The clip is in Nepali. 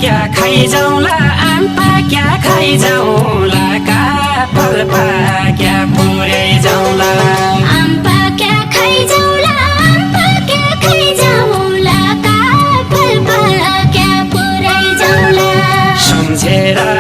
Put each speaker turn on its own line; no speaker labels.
क्या खाइ जाउँला आम पाक्या खाइ जाउँला काफल पाक्या पुरै जाउँला
आम पाक्या खाइ जाउँला आम पाक्या खाइ जाउँला काफल पाक्या पुरै जाउँला
सम्झेर